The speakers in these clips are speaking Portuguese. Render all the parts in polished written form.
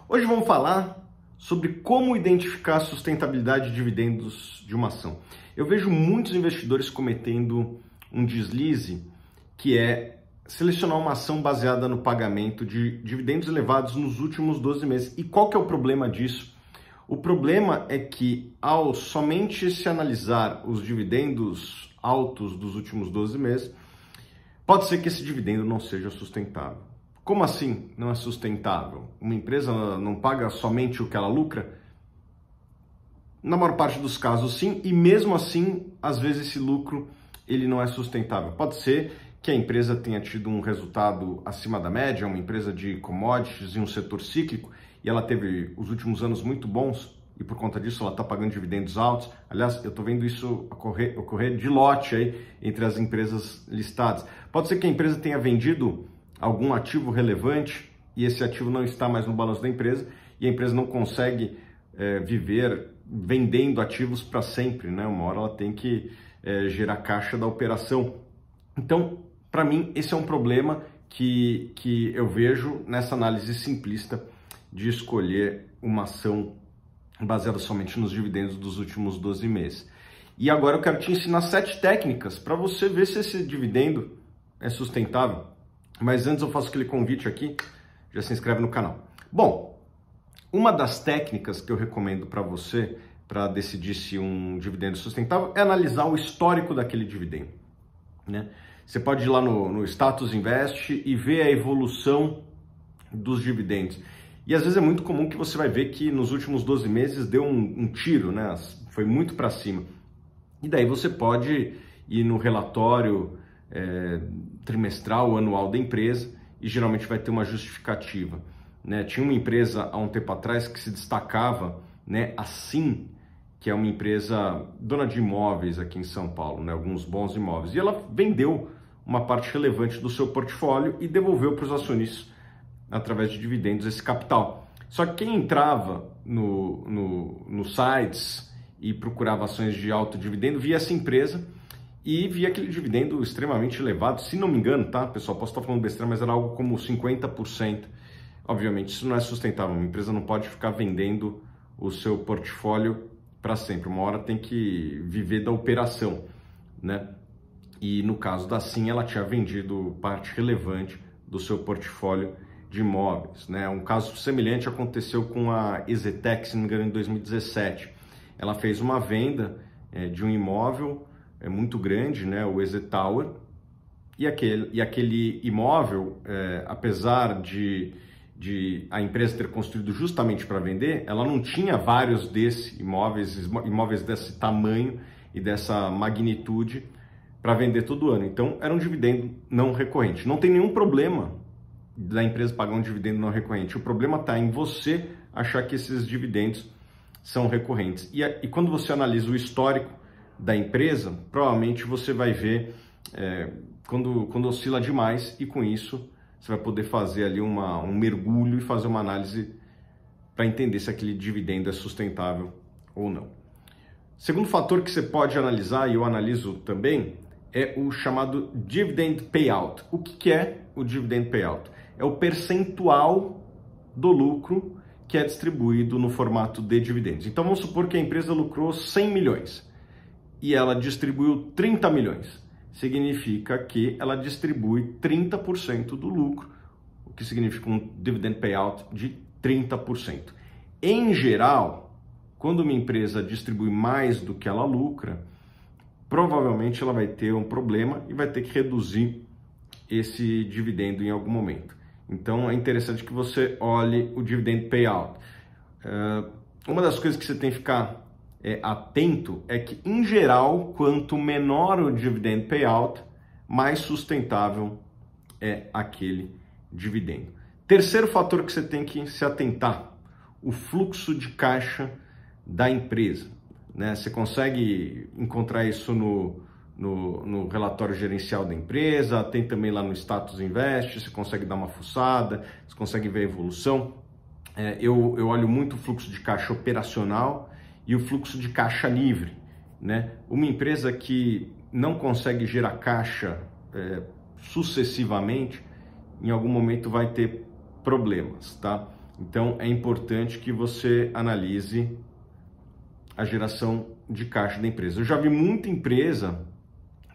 Hoje vamos falar sobre como identificar a sustentabilidade de dividendos de uma ação. Eu vejo muitos investidores cometendo um deslize, que é selecionar uma ação baseada no pagamento de dividendos elevados nos últimos 12 meses. E qual que é o problema disso? O problema é que, ao somente se analisar os dividendos altos dos últimos 12 meses, pode ser que esse dividendo não seja sustentável. Como assim não é sustentável? Uma empresa não paga somente o que ela lucra? Na maior parte dos casos, sim, e mesmo assim, às vezes esse lucro ele não é sustentável. Pode ser que a empresa tenha tido um resultado acima da média, uma empresa de commodities em um setor cíclico, e ela teve os últimos anos muito bons, e por conta disso ela está pagando dividendos altos. Aliás, eu estou vendo isso ocorrer de lote aí entre as empresas listadas. Pode ser que a empresa tenha vendido algum ativo relevante e esse ativo não está mais no balanço da empresa e a empresa não consegue viver vendendo ativos para sempre, né? Uma hora ela tem que gerar caixa da operação. Então, para mim, esse é um problema que eu vejo nessa análise simplista de escolher uma ação baseada somente nos dividendos dos últimos 12 meses. E agora eu quero te ensinar 7 técnicas para você ver se esse dividendo é sustentável. Mas antes eu faço aquele convite aqui, já se inscreve no canal. Bom, uma das técnicas que eu recomendo para você, para decidir se um dividendo é sustentável, é analisar o histórico daquele dividendo, né? Você pode ir lá no Status Invest e ver a evolução dos dividendos. E às vezes é muito comum que você vai ver que nos últimos 12 meses deu um tiro, né? Foi muito para cima. E daí você pode ir no relatório trimestral ou anual da empresa e geralmente vai ter uma justificativa, né? Tinha uma empresa há um tempo atrás que se destacava, né? A Sim, que é uma empresa dona de imóveis aqui em São Paulo, né? Alguns bons imóveis, e ela vendeu uma parte relevante do seu portfólio e devolveu para os acionistas através de dividendos esse capital. Só que quem entrava nos sites e procurava ações de alto dividendo via essa empresa e via aquele dividendo extremamente elevado, se não me engano, tá, pessoal, posso estar falando besteira, mas era algo como 50%. Obviamente, isso não é sustentável, uma empresa não pode ficar vendendo o seu portfólio para sempre, uma hora tem que viver da operação, né? E no caso da Sim, ela tinha vendido parte relevante do seu portfólio de imóveis, né? Um caso semelhante aconteceu com a EZTEC, se não me engano, em 2017. Ela fez uma venda de um imóvel muito grande, né, o EZ Tower, e aquele imóvel, apesar de a empresa ter construído justamente para vender, ela não tinha vários desses imóveis desse tamanho e dessa magnitude para vender todo ano. Então, era um dividendo não recorrente. Não tem nenhum problema da empresa pagar um dividendo não recorrente. O problema está em você achar que esses dividendos são recorrentes. E quando você analisa o histórico da empresa, provavelmente você vai ver quando oscila demais, e com isso você vai poder fazer ali um mergulho e fazer uma análise para entender se aquele dividendo é sustentável ou não. Segundo fator que você pode analisar, e eu analiso também, é o chamado Dividend Payout. O que é o Dividend Payout? É o percentual do lucro que é distribuído no formato de dividendos. Então vamos supor que a empresa lucrou 100 milhões e ela distribuiu 30 milhões. Significa que ela distribui 30% do lucro, o que significa um dividend payout de 30%. Em geral, quando uma empresa distribui mais do que ela lucra, provavelmente ela vai ter um problema e vai ter que reduzir esse dividendo em algum momento. Então é interessante que você olhe o dividend payout. Uma das coisas que você tem que ficar atento é que, em geral, quanto menor o dividend payout, mais sustentável é aquele dividendo. Terceiro fator que você tem que se atentar: o fluxo de caixa da empresa, né? Você consegue encontrar isso no relatório gerencial da empresa, tem também lá no Status Invest, você consegue dar uma fuçada, você consegue ver a evolução. Eu olho muito o fluxo de caixa operacional e o fluxo de caixa livre, né? Uma empresa que não consegue gerar caixa sucessivamente, em algum momento vai ter problemas, tá? Então é importante que você analise a geração de caixa da empresa. Eu já vi muita empresa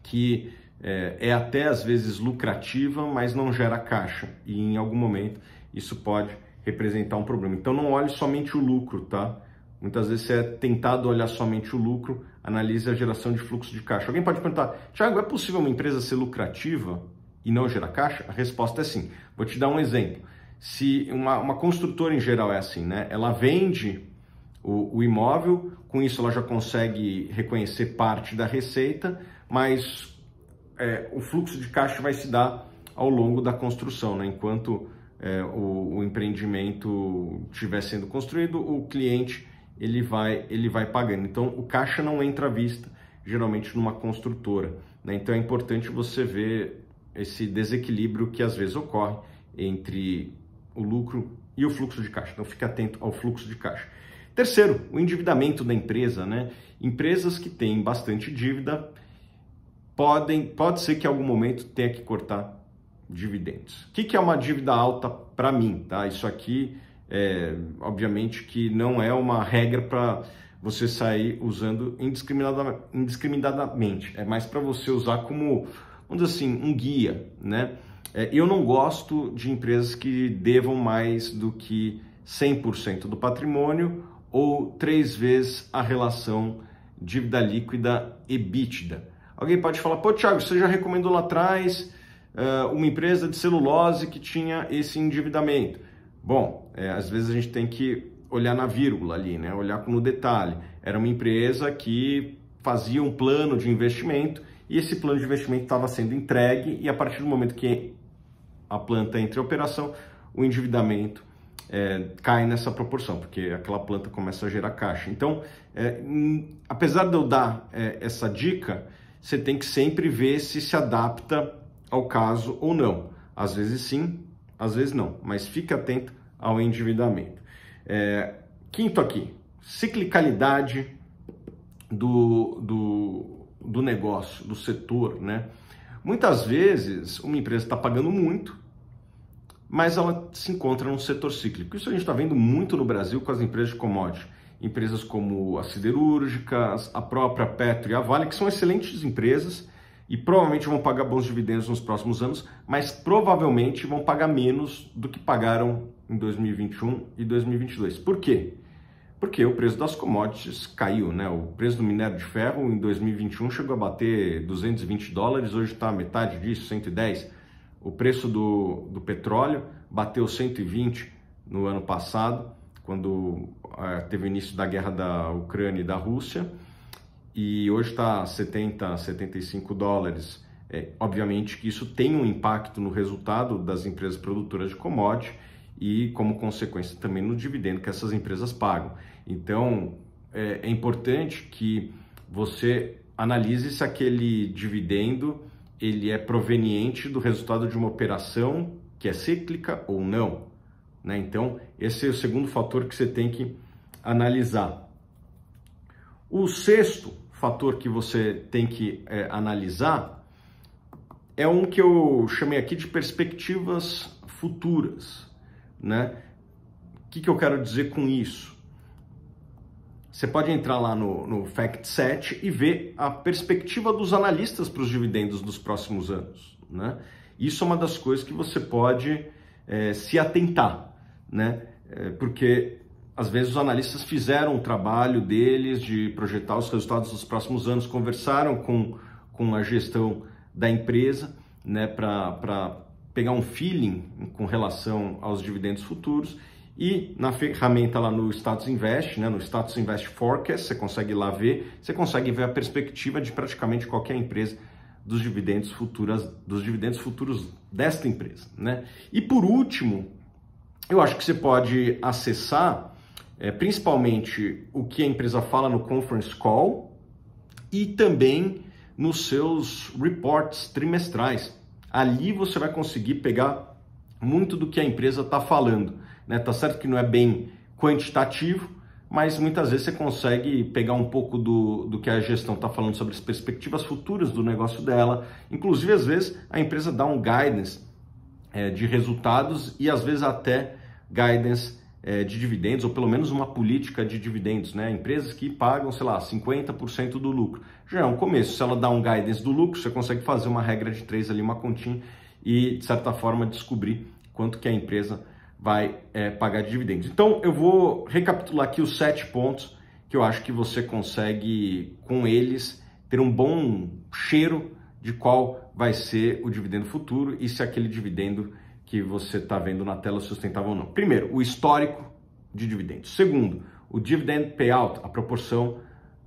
que é até às vezes lucrativa, mas não gera caixa, e em algum momento isso pode representar um problema. Então não olhe somente o lucro, tá? Muitas vezes você é tentado olhar somente o lucro, analise a geração de fluxo de caixa. Alguém pode perguntar, Thiago, é possível uma empresa ser lucrativa e não gerar caixa? A resposta é sim. Vou te dar um exemplo. Se uma construtora em geral é assim, né? Ela vende o imóvel, com isso ela já consegue reconhecer parte da receita, mas o fluxo de caixa vai se dar ao longo da construção, né? Enquanto o empreendimento estiver sendo construído, o cliente ele vai pagando. Então o caixa não entra à vista, geralmente numa construtora, né? Então é importante você ver esse desequilíbrio que às vezes ocorre entre o lucro e o fluxo de caixa. Então fique atento ao fluxo de caixa. Terceiro, o endividamento da empresa, né? Empresas que têm bastante dívida pode ser que em algum momento tenha que cortar dividendos. O que é uma dívida alta para mim, tá? Isso aqui obviamente que não é uma regra para você sair usando indiscriminadamente. É mais para você usar como, vamos dizer assim, um guia, né? Eu não gosto de empresas que devam mais do que 100% do patrimônio ou 3 vezes a relação dívida líquida EBITDA. Alguém pode falar, pô, Thiago, você já recomendou lá atrás uma empresa de celulose que tinha esse endividamento. Bom, às vezes a gente tem que olhar na vírgula ali, né? Olhar no detalhe. Era uma empresa que fazia um plano de investimento e esse plano de investimento estava sendo entregue e a partir do momento que a planta entra em operação, o endividamento cai nessa proporção, porque aquela planta começa a gerar caixa. Então, apesar de eu dar essa dica, você tem que sempre ver se adapta ao caso ou não. Às vezes sim, às vezes não, mas fique atento ao endividamento. Quinto aqui, ciclicalidade do negócio, do setor, né? Muitas vezes uma empresa está pagando muito, mas ela se encontra num setor cíclico. Isso a gente está vendo muito no Brasil com as empresas de commodity. Empresas como as siderúrgicas, a própria Petro e a Vale, que são excelentes empresas e provavelmente vão pagar bons dividendos nos próximos anos, mas provavelmente vão pagar menos do que pagaram em 2021 e 2022. Por quê? Porque o preço das commodities caiu, né? O preço do minério de ferro em 2021 chegou a bater $220, hoje está metade disso, 110. O preço do petróleo bateu 120 no ano passado, quando teve o início da guerra da Ucrânia e da Rússia, e hoje está 70, 75 dólares. Obviamente que isso tem um impacto no resultado das empresas produtoras de commodity e, como consequência, também no dividendo que essas empresas pagam. Então, é importante que você analise se aquele dividendo ele é proveniente do resultado de uma operação que é cíclica ou não, né? Então, esse é o segundo fator que você tem que analisar. O sexto fator que você tem que analisar é um que eu chamei aqui de perspectivas futuras, né? O que eu quero dizer com isso? Você pode entrar lá no FactSet e ver a perspectiva dos analistas para os dividendos dos próximos anos, né? Isso é uma das coisas que você pode se atentar, né? Porque às vezes os analistas fizeram o trabalho deles de projetar os resultados dos próximos anos, conversaram com a gestão da empresa, né, para pegar um feeling com relação aos dividendos futuros. E na ferramenta lá no Status Invest, né, no Status Invest Forecast, você consegue ir lá ver, você consegue ver a perspectiva de praticamente qualquer empresa dos dividendos futuros desta empresa, né? E por último, eu acho que você pode acessar principalmente o que a empresa fala no Conference Call e também nos seus reports trimestrais. Ali você vai conseguir pegar muito do que a empresa está falando, né? Tá certo que não é bem quantitativo, mas muitas vezes você consegue pegar um pouco do que a gestão está falando sobre as perspectivas futuras do negócio dela. Inclusive, às vezes, a empresa dá um guidance de resultados e às vezes até guidance de dividendos, ou pelo menos uma política de dividendos, né? Empresas que pagam, sei lá, 50% do lucro. Já é um começo. Se ela dá um guidance do lucro, você consegue fazer uma regra de 3 ali, uma continha, e de certa forma descobrir quanto que a empresa vai pagar de dividendos. Então eu vou recapitular aqui os 7 pontos que eu acho que você consegue, com eles, ter um bom cheiro de qual vai ser o dividendo futuro e se aquele dividendo que você está vendo na tela sustentável ou não. Primeiro, o histórico de dividendos. Segundo, o dividend payout, a proporção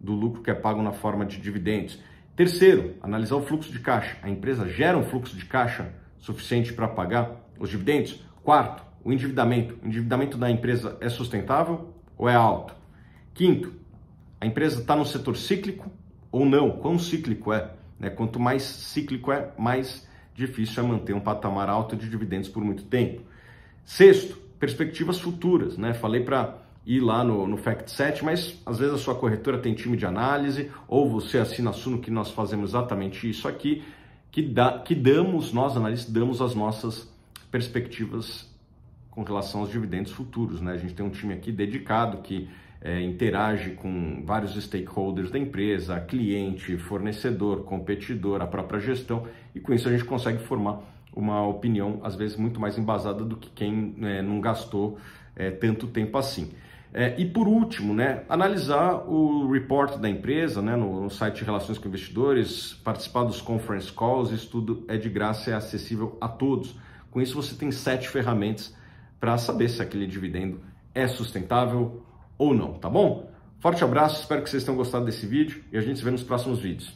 do lucro que é pago na forma de dividendos. Terceiro, analisar o fluxo de caixa. A empresa gera um fluxo de caixa suficiente para pagar os dividendos? Quarto, o endividamento. O endividamento da empresa é sustentável ou é alto? Quinto, a empresa está no setor cíclico ou não? Quão cíclico é? Quanto mais cíclico é, mais difícil é manter um patamar alto de dividendos por muito tempo. Sexto, perspectivas futuras. Falei para ir lá no Fact Set, mas às vezes a sua corretora tem time de análise ou você assina a Suno, que nós fazemos exatamente isso aqui, que damos, nós analistas, damos as nossas perspectivas com relação aos dividendos futuros. A gente tem um time aqui dedicado que interage com vários stakeholders da empresa, cliente, fornecedor, competidor, a própria gestão, e com isso a gente consegue formar uma opinião, às vezes, muito mais embasada do que quem não gastou tanto tempo assim. E por último, analisar o report da empresa no site de Relações com Investidores, participar dos conference calls, isso tudo é de graça, é acessível a todos. Com isso você tem 7 ferramentas para saber se aquele dividendo é sustentável ou não, tá bom? Forte abraço, espero que vocês tenham gostado desse vídeo e a gente se vê nos próximos vídeos.